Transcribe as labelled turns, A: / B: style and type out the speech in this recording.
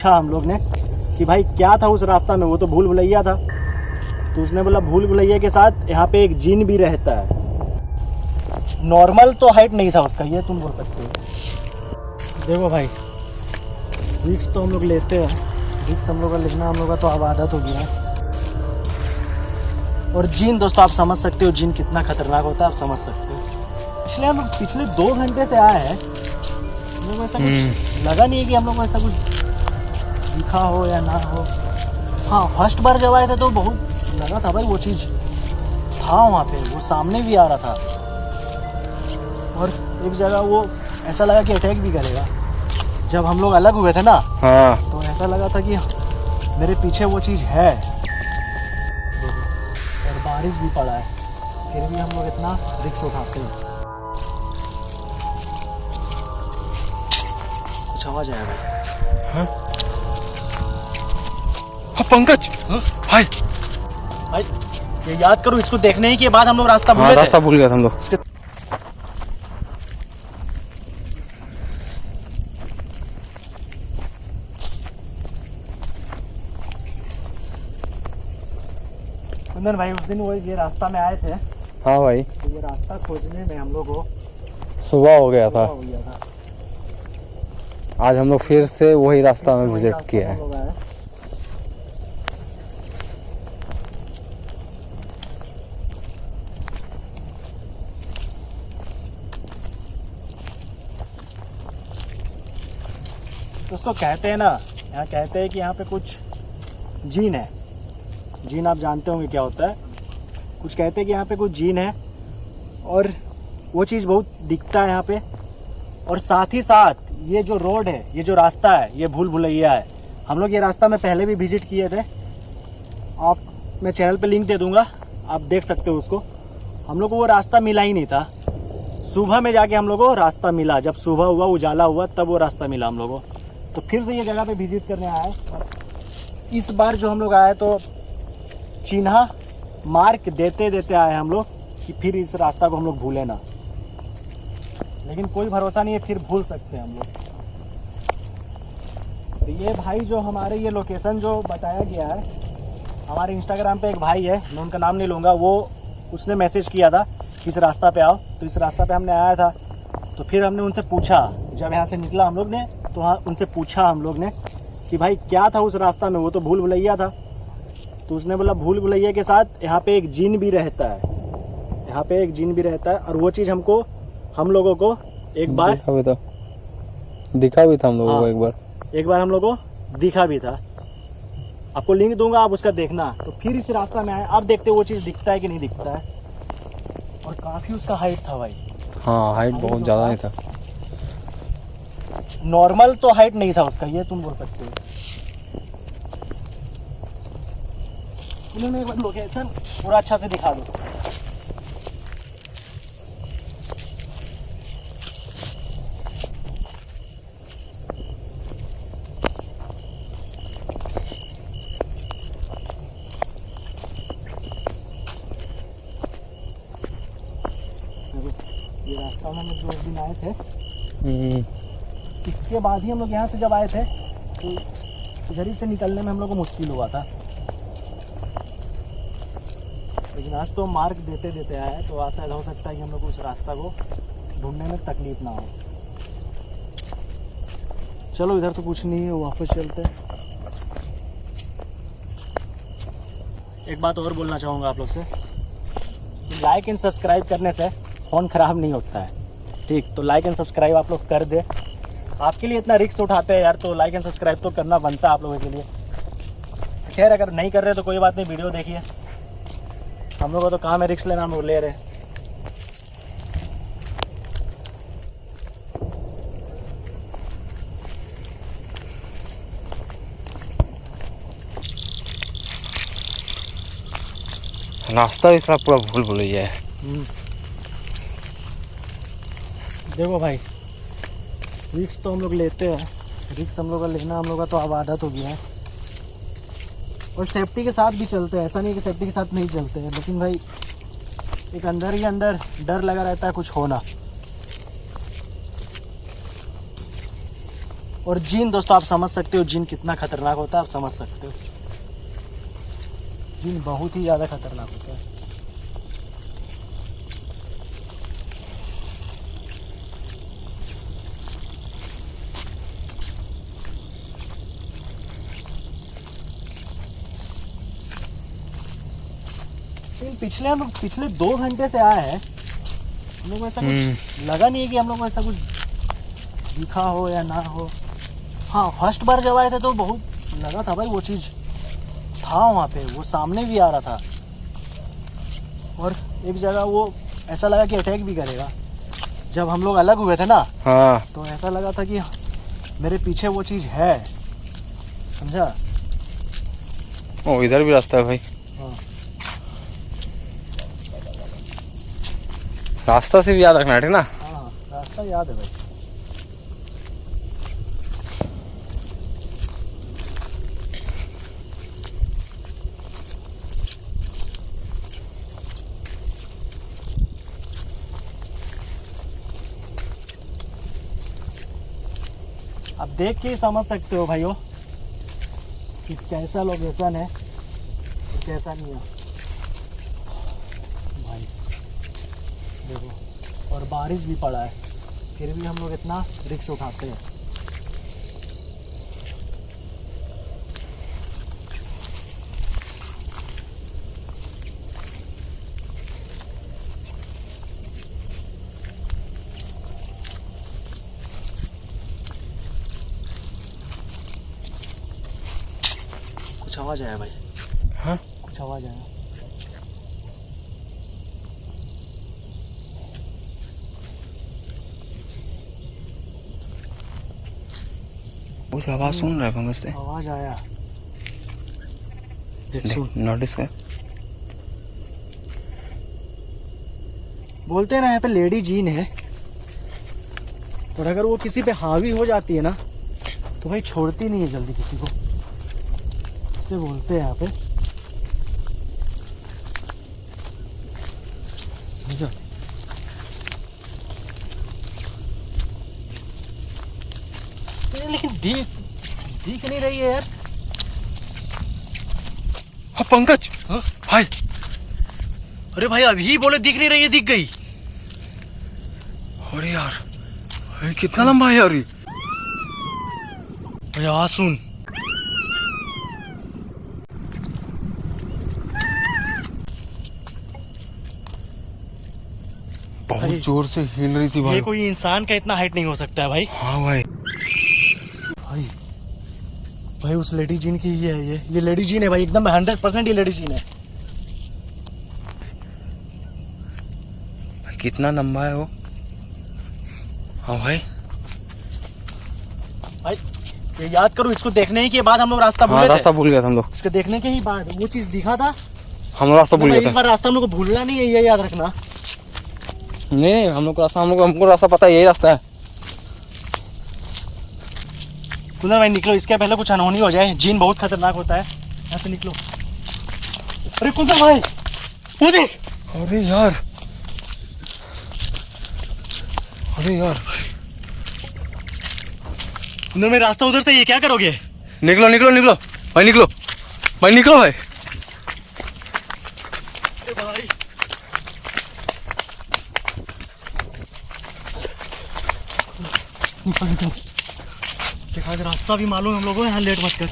A: पूछा हम लोग ने कि भाई क्या था उस रास्ता में, वो तो भूल भुलैया था। तो उसने बोला भूल भुलैया के साथ यहाँ पे एक जिन भी रहता है। नॉर्मल तो हाइट नहीं था उसका, ये तुम बोल सकते हो। देखो भाई, रिक्स तो हम लोग लेते हैं, रिक्स हम लोग का लेना हम लोग का तो अब आदत हो गया है। और जिन दोस्तों आप समझ सकते हो जिन कितना खतरनाक होता है, आप समझ सकते हो। इसलिए हम लोग पिछले 2 घंटे से आए हैं, हम लोग को ऐसा कुछ लगा नहीं है कि हम लोग को ऐसा कुछ दिखा हो या ना हो। हाँ, फर्स्ट बार जब आए थे तो बहुत लगा था भाई, वो चीज़ था वहाँ पे, वो सामने भी आ रहा था। और एक जगह वो ऐसा लगा कि अटैक भी करेगा। जब हम लोग अलग हुए थे ना,
B: हाँ,
A: तो ऐसा लगा था कि मेरे पीछे वो चीज़ है। और बारिश भी पड़ा है, फिर भी हम लोग इतना रिस्क उठाते हैं। कुछ आवाज आया भाई।
B: हाँ? पंकज, भाई
A: भाई ये याद करो, इसको देखने ही के बाद हम लोग रास्ता भूल
B: हाँ,
A: गए थे।
B: रास्ता भूल गया था हम लोग।
A: कुंदन भाई उस दिन वो ये रास्ता में आए थे,
B: हाँ भाई,
A: तो ये रास्ता खोजने में हम लोग को
B: सुबह हो गया था।
A: हो गया था।
B: आज हम लोग फिर से वही रास्ता में
A: वही
B: विजिट
A: रास्ता
B: किया
A: हम
B: है।
A: लोग आए। दोस्तों कहते हैं ना, यहाँ कहते हैं कि यहाँ पे कुछ जीन है। जीन आप जानते होंगे क्या होता है। कुछ कहते हैं कि यहाँ पे कुछ जीन है और वो चीज़ बहुत दिखता है यहाँ पे। और साथ ही साथ ये जो रोड है, ये जो रास्ता है, ये भूल भुलैया है। हम लोग ये रास्ता में पहले भी विजिट किए थे, आप मैं चैनल पे लिंक दे दूँगा, आप देख सकते हो उसको। हम लोग को वो रास्ता मिला ही नहीं था। सुबह में जाके हम लोग को रास्ता मिला, जब सुबह हुआ, उजाला हुआ, तब वो रास्ता मिला हम लोग को। तो फिर से ये जगह पे विजिट करने आए। इस बार जो हम लोग आए तो चिन्हा मार्क देते देते आए हम लोग कि फिर इस रास्ता को हम लोग भूले ना। लेकिन कोई भरोसा नहीं है, फिर भूल सकते हैं हम लोग। तो ये भाई जो हमारे ये लोकेशन जो बताया गया है, हमारे इंस्टाग्राम पे एक भाई है, मैं उनका नाम नहीं लूँगा, वो उसने मैसेज किया था कि इस रास्ता पे आओ। तो इस रास्ता पे हमने आया था। तो फिर हमने उनसे पूछा, जब यहाँ से निकला हम लोग ने, तो हाँ उनसे पूछा हम लोग ने कि भाई क्या था उस रास्ता में, वो तो भूल भुलैया था। तो उसने बोला भूल भुलैया के साथ यहाँ पे एक जिन भी रहता है, यहाँ पे एक जिन भी रहता है। और वो चीज़ हमको, हम लोगों को एक बार
B: दिखा भी था हम लोगों को।
A: हाँ, एक बार हम लोगों को दिखा भी था। आपको लिंक दूंगा, आप उसका देखना। तो फिर इस रास्ता में आए, अब देखते वो चीज़ दिखता है कि नहीं दिखता है। और काफ़ी उसका हाइट था भाई।
B: हाँ, हाइट बहुत ज़्यादा नहीं था।
A: नॉर्मल तो हाइट नहीं था उसका, ये तुम बोल सकते हो। उन्होंने एक बार लोकेशन पूरा अच्छा से दिखा दो। ये रास्ता में हम लोग जो उस दिन आए थे, इसके बाद ही हम लोग यहाँ से जब आए थे तो इधर ही से निकलने में हम लोग को मुश्किल हुआ था। लेकिन आज तो मार्क देते देते आए, तो आज ऐसा हो सकता है कि हम लोग उस रास्ता को ढूंढने में तकलीफ ना हो। चलो इधर तो कुछ नहीं है, वापस चलते हैं। एक बात और बोलना चाहूँगा आप लोग से, लाइक एंड सब्सक्राइब करने से फ़ोन ख़राब नहीं होता है, ठीक? तो लाइक एंड सब्सक्राइब आप लोग कर दे। आपके लिए इतना रिस्क उठाते हैं यार, तो लाइक एंड सब्सक्राइब तो करना बनता है आप लोगों के लिए। खैर अगर नहीं कर रहे तो कोई बात नहीं, वीडियो देखिए। हम लोगों का तो काम है रिस्क लेना, हम लोग ले रहे।
B: रास्ता भी पूरा भूल भुलैया है।
A: देखो भाई, रिस्क तो हम लोग लेते हैं, रिस्क हम लोग का लेना हम लोग का तो अब आदत हो गया है। और सेफ्टी के साथ भी चलते हैं, ऐसा नहीं कि सेफ्टी के साथ नहीं चलते हैं, लेकिन भाई एक अंदर ही अंदर डर लगा रहता है कुछ होना। और जीन दोस्तों आप समझ सकते हो जीन कितना खतरनाक होता है, आप समझ सकते हो। जीन बहुत ही ज़्यादा खतरनाक होता है। पिछले 2 घंटे से आए हैं, हम लोग को ऐसा कुछ लगा नहीं है कि हम लोग को ऐसा कुछ दिखा हो या ना हो। हाँ, फर्स्ट बार जब आए थे तो बहुत लगा था भाई, वो चीज़ था वहाँ पे, वो सामने भी आ रहा था। और एक जगह वो ऐसा लगा कि अटैक भी करेगा। जब हम लोग अलग हुए थे ना,
B: हाँ
A: तो ऐसा लगा था कि मेरे पीछे वो चीज़ है, समझा।
B: ओ इधर भी रास्ता है भाई।
A: हाँ,
B: रास्ता से भी याद रखना है, ठीक ना।
A: हाँ रास्ता याद है भाई। आप देख के ही समझ सकते हो भाइयों कि कैसा लोकेशन है और कैसा नहीं है भाई। देखो, और बारिश भी पड़ा है, फिर भी हम लोग इतना रिस्क उठाते हैं। कुछ आवाज आया भाई।
B: हाँ
A: कुछ आवाज आया।
B: कुछ आवाज सुन रहा है पंकज से।
A: आवाज आया, देख
B: देख,
A: सुन।
B: नोटिस कर।
A: बोलते हैं ना यहाँ पे लेडी जीन है, और अगर वो किसी पे हावी हो जाती है ना तो भाई छोड़ती नहीं है जल्दी किसी को, इससे बोलते हैं यहाँ पे, समझा। लेकिन दिख नहीं रही है यार।
B: हाँ पंकज।
A: हाँ?
B: भाई
A: अरे भाई अभी बोले दिख नहीं रही है, दिख गई।
B: अरे यार, भाई कितना लंबा है यार ये।
A: भाई आवाज सुन।
B: बहुत जोर से हिल रही थी भाई।
A: ये कोई इंसान का इतना हाइट नहीं हो सकता है भाई।
B: हाँ भाई।
A: भाई भाई उस लेडी जीन की ही है ये लेडी जीन है भाई, एकदम 100% ये लेडी जीन है।
B: भाई कितना लंबा है वो। हाँ भाई।
A: भाई ये याद करो, इसको देखने के बाद हम लोग रास्ता
B: हाँ
A: भूले
B: रास्ता
A: थे।
B: भूल गया था हम लोग।
A: इसके देखने के ही बाद वो चीज दिखा था,
B: हम रास्ता भूल
A: इस
B: गया था।
A: बार रास्ता हम लोग को भूलना नहीं है, ये याद रखना।
B: नहीं हम लोग रास्ता, हमको रास्ता पता है, यही रास्ता है।
A: कुंदन भाई निकलो, इसके पहले कुछ अनहोनी हो जाए। जीन बहुत खतरनाक होता है, यहाँ से निकलो। अरे कुंदन भाई वो देख।
B: अरे यार, अरे यार।
A: कुंदन भाई रास्ता उधर से, ये क्या करोगे?
B: निकलो निकलो निकलो भाई, निकलो भाई, निकलो भाई।
A: भाई निकल निकल, देखा रास्ता भी मालूम है हम लोगों को, यहाँ लेट मत कर।